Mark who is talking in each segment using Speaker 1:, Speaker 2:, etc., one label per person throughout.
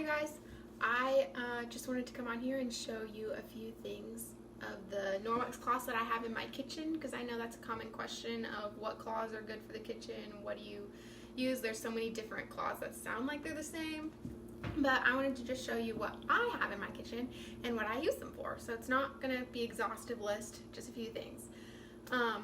Speaker 1: you guys. I just wanted to come on here and show you a few things of the Norwex cloths that I have in my kitchen, because I know that's a common question of what cloths are good for the kitchen, what do you use. There's so many different cloths that sound like they're the same, but I wanted to just show you what I have in my kitchen and what I use them for. So it's not going to be an exhaustive list, just a few things.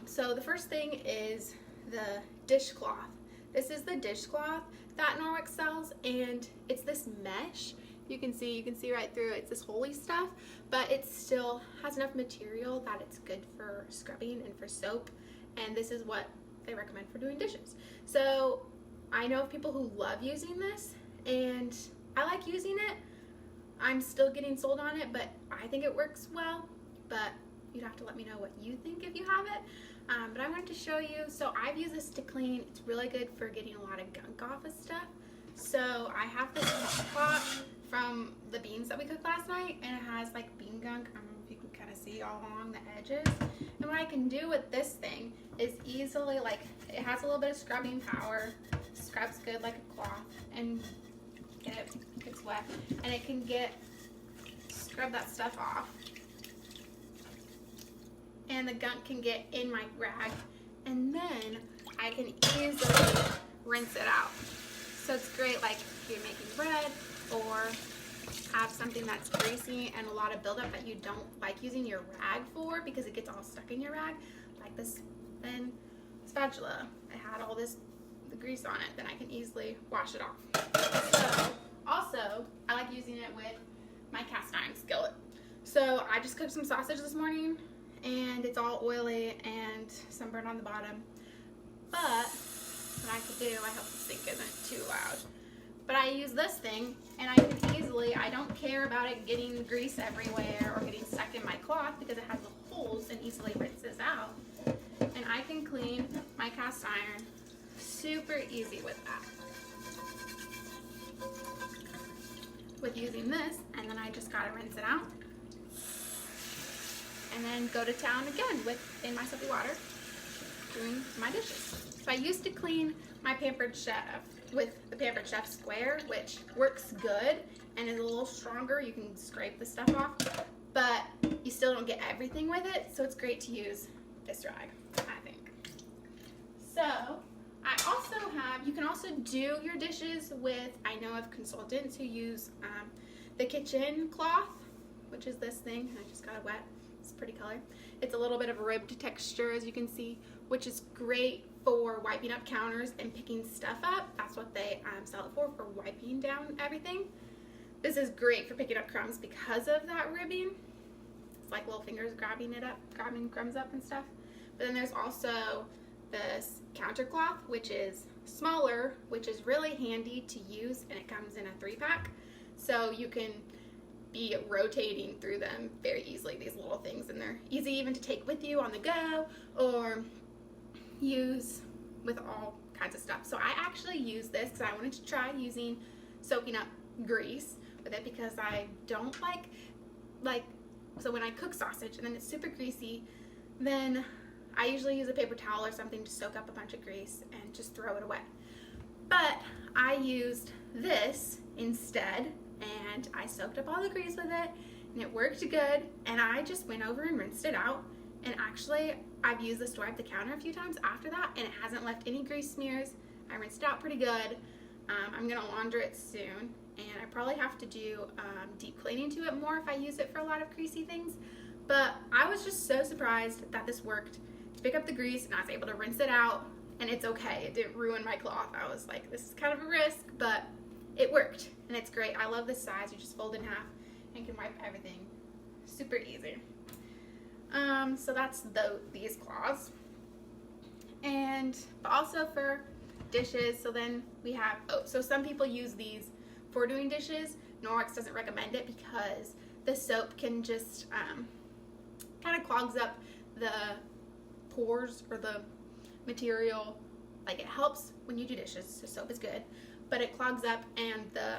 Speaker 1: So the first thing is the dishcloth. This is the dishcloth that Norwex sells, and it's this mesh. You can see right through it. It's this holey stuff, but it still has enough material that it's good for scrubbing and for soap, and this is what they recommend for doing dishes. So I know of people who love using this, and I like using it. I'm still getting sold on it, but I think it works well, but you'd have to let me know what you think if you have it. But I wanted to show you, so I've used this to clean. It's really good for getting a lot of gunk off of stuff. So I have this pot from the beans that we cooked last night, and it has like bean gunk. I don't know if you can kind of see all along the edges. And what I can do with this thing is easily, like, it has a little bit of scrubbing power, scrubs good like a cloth, and it gets wet, and it can scrub that stuff off. And the gunk can get in my rag, and then I can easily rinse it out. So it's great, like if you're making bread or have something that's greasy and a lot of buildup that you don't like using your rag for because it gets all stuck in your rag, like this thin spatula. I had all the grease on it, then I can easily wash it off. So also, I like using it with my cast iron skillet. So I just cooked some sausage this morning, and it's all oily and sunburned on the bottom. But what I could do, I hope the sink isn't too loud, but I use this thing, and I can easily, I don't care about it getting grease everywhere or getting stuck in my cloth because it has the holes and easily rinses out. And I can clean my cast iron super easy with that. With using this, and then I just gotta rinse it out. And then go to town again in my soapy water doing my dishes. So I used to clean my Pampered Chef with the Pampered Chef Square, which works good and is a little stronger. You can scrape the stuff off, but you still don't get everything with it, so it's great to use this rag, I think. So I also have, you can also do your dishes with, I know of consultants who use the kitchen cloth, which is this thing. I just got it wet. It's a pretty color. It's a little bit of a ribbed texture, as you can see, which is great for wiping up counters and picking stuff up. That's what they sell it for wiping down everything. This is great for picking up crumbs because of that ribbing. It's like little fingers grabbing crumbs up and stuff. But then there's also this counter cloth, which is smaller, which is really handy to use, and it comes in a 3-pack. So you can be rotating through them very easily, these little things, and they're easy even to take with you on the go or use with all kinds of stuff. So I actually use this because I wanted to try soaking up grease with it, because I don't like so when I cook sausage and then it's super greasy, then I usually use a paper towel or something to soak up a bunch of grease and just throw it away. But I used this instead, and I soaked up all the grease with it, and it worked good, and I just went over and rinsed it out. And actually, I've used this to wipe the counter a few times after that, and it hasn't left any grease smears. I rinsed it out pretty good. I'm gonna launder it soon, and I probably have to do deep cleaning to it more if I use it for a lot of greasy things. But I was just so surprised that this worked to pick up the grease, and I was able to rinse it out, and it's okay. It didn't ruin my cloth. I was like, this is kind of a risk, but it worked, and it's great. I love this size. You just fold in half and can wipe everything super easy. So that's these cloths. But also for dishes, so then we have, so some people use these for doing dishes. Norwex doesn't recommend it because the soap can just kind of clogs up the pores or the material. Like, it helps when you do dishes, so soap is good, but it clogs up, and the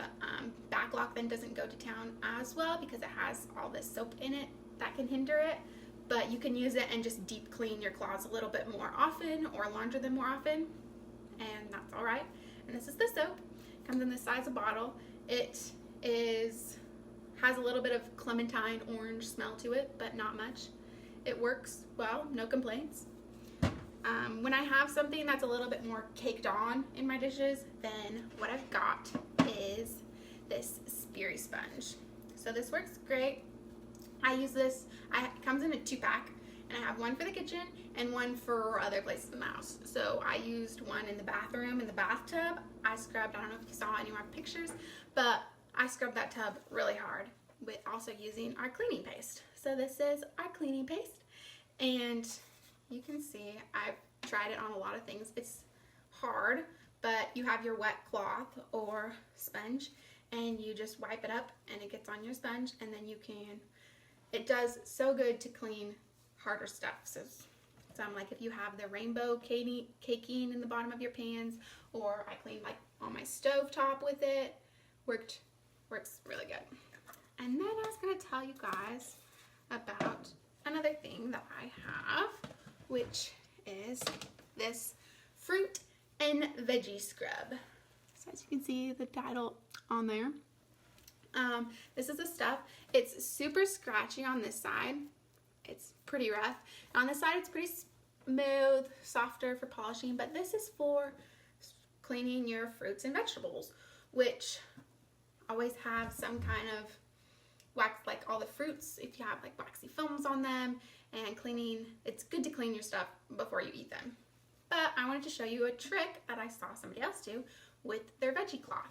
Speaker 1: backlock then doesn't go to town as well because it has all this soap in it that can hinder it. But you can use it and just deep clean your cloths a little bit more often or launder them more often, and that's all right. And this is the soap. It comes in this size of bottle. It has a little bit of clementine orange smell to it, but not much. It works well, no complaints. When I have something that's a little bit more caked on in my dishes, then what I've got is this Speary sponge. So this works great. I use this, it comes in a 2-pack, and I have one for the kitchen and one for other places in the house. So I used one in the bathroom, in the bathtub. I scrubbed, I don't know if you saw any of my pictures, but I scrubbed that tub really hard with also using our cleaning paste. So this is our cleaning paste, and you can see I've tried it on a lot of things. It's hard, but you have your wet cloth or sponge, and you just wipe it up and it gets on your sponge, and then it does so good to clean harder stuff. So I'm like, if you have the rainbow caking in the bottom of your pans, or I cleaned like on my stove top with it, works really good. And then I was gonna tell you guys about another thing that I have, which is this fruit and veggie scrub. So as you can see the title on there. This is the stuff. It's super scratchy on this side. It's pretty rough. On this side it's pretty smooth, softer for polishing, but this is for cleaning your fruits and vegetables, which always have some kind of wax, like all the fruits, if you have like waxy films on them, and cleaning, it's good to clean your stuff before you eat them. But I wanted to show you a trick that I saw somebody else do with their veggie cloth.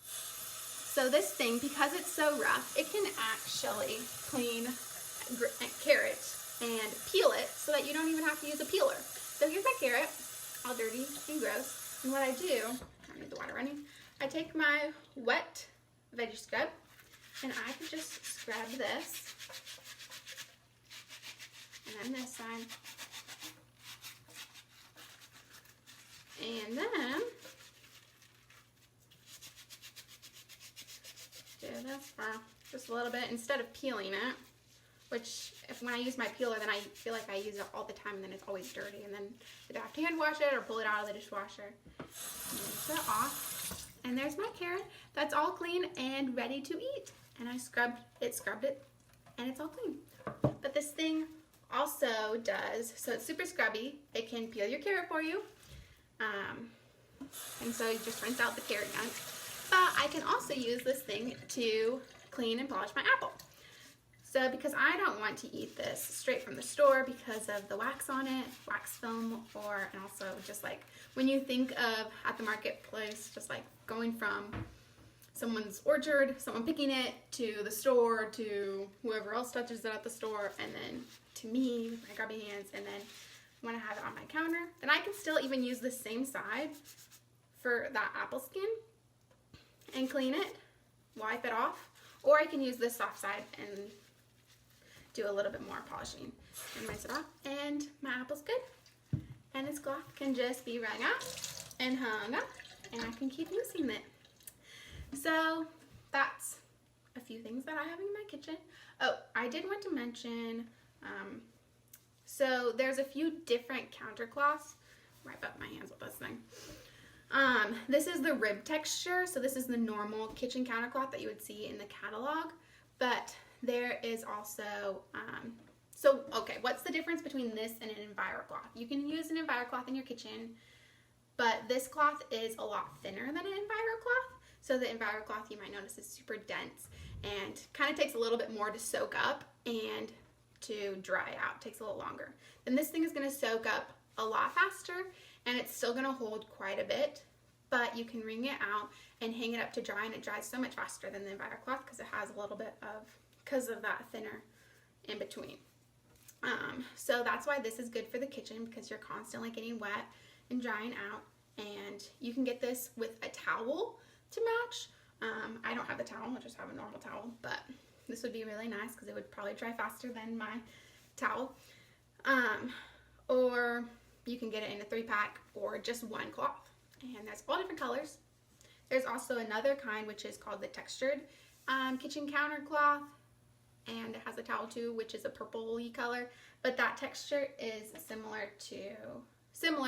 Speaker 1: So this thing, because it's so rough, it can actually clean carrot and peel it so that you don't even have to use a peeler. So here's my carrot, all dirty and gross. And what I do, I need the water running, I take my wet veggie scrub and I can just scrub this, and then this side, and then do this for just a little bit instead of peeling it, which when I use my peeler, then I feel like I use it all the time, and then it's always dirty, and then either I have to hand wash it or pull it out of the dishwasher. Rinse it off, and there's my carrot. That's all clean and ready to eat. And I scrubbed it, and it's all clean. But this thing also does, so it's super scrubby. It can peel your carrot for you, and so you just rinse out the carrot gunk. But I can also use this thing to clean and polish my apple. So because I don't want to eat this straight from the store because of the wax on it, wax film, and also just like when you think of at the marketplace, just like going from someone's orchard, someone picking it, to the store, to whoever else touches it at the store, and then to me with my grubby hands, and then when I have it on my counter, then I can still even use the same side for that apple skin and clean it, wipe it off, or I can use this soft side and do a little bit more polishing and rinse it off, and my apple's good. And this cloth can just be wrung out and hung up, and I can keep using it. So that's a few things that I have in my kitchen. Oh, I did want to mention, so there's a few different counter cloths. Wipe up my hands with this thing. This is the rib texture, so this is the normal kitchen counter cloth that you would see in the catalog, but there is also, okay, what's the difference between this and an EnviroCloth? You can use an EnviroCloth in your kitchen, but this cloth is a lot thinner than an EnviroCloth. So the EnviroCloth, you might notice, is super dense and kind of takes a little bit more to soak up and to dry out. It takes a little longer. Then this thing is going to soak up a lot faster, and it's still going to hold quite a bit, but you can wring it out and hang it up to dry, and it dries so much faster than the EnviroCloth because it has a little bit of, because of that thinner in between. So that's why this is good for the kitchen, because you're constantly getting wet and drying out, and you can get this with a towel to match. I don't have the towel, I just have a normal towel, but this would be really nice because it would probably dry faster than my towel. Or you can get it in a 3-pack or just one cloth, and there's all different colors. There's also another kind which is called the textured kitchen counter cloth, and it has a towel too, which is a purpley color, but that texture is similar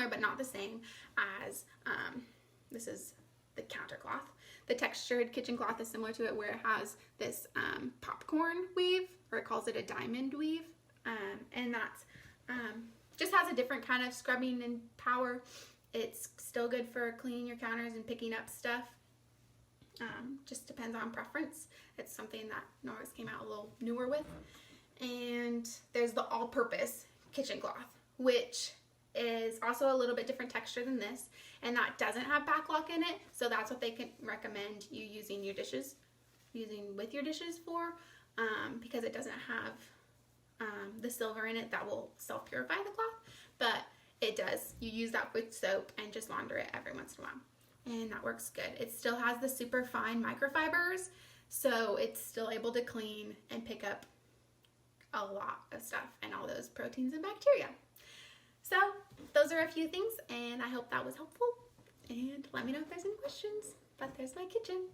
Speaker 1: but not the same as this is the counter cloth. The textured kitchen cloth is similar to it, where it has this popcorn weave, or it calls it a diamond weave, and that's just has a different kind of scrubbing and power. It's still good for cleaning your counters and picking up stuff. Just depends on preference. It's something that Norwex came out a little newer with. And there's the all-purpose kitchen cloth, which is also a little bit different texture than this, and that doesn't have backlock in it, so that's what they can recommend you using with your dishes for, because it doesn't have the silver in it that will self-purify the cloth, but it does. You use that with soap and just launder it every once in a while, and that works good. It still has the super fine microfibers, so it's still able to clean and pick up a lot of stuff and all those proteins and bacteria. So those are a few things, and I hope that was helpful, and let me know if there's any questions. But there's my kitchen.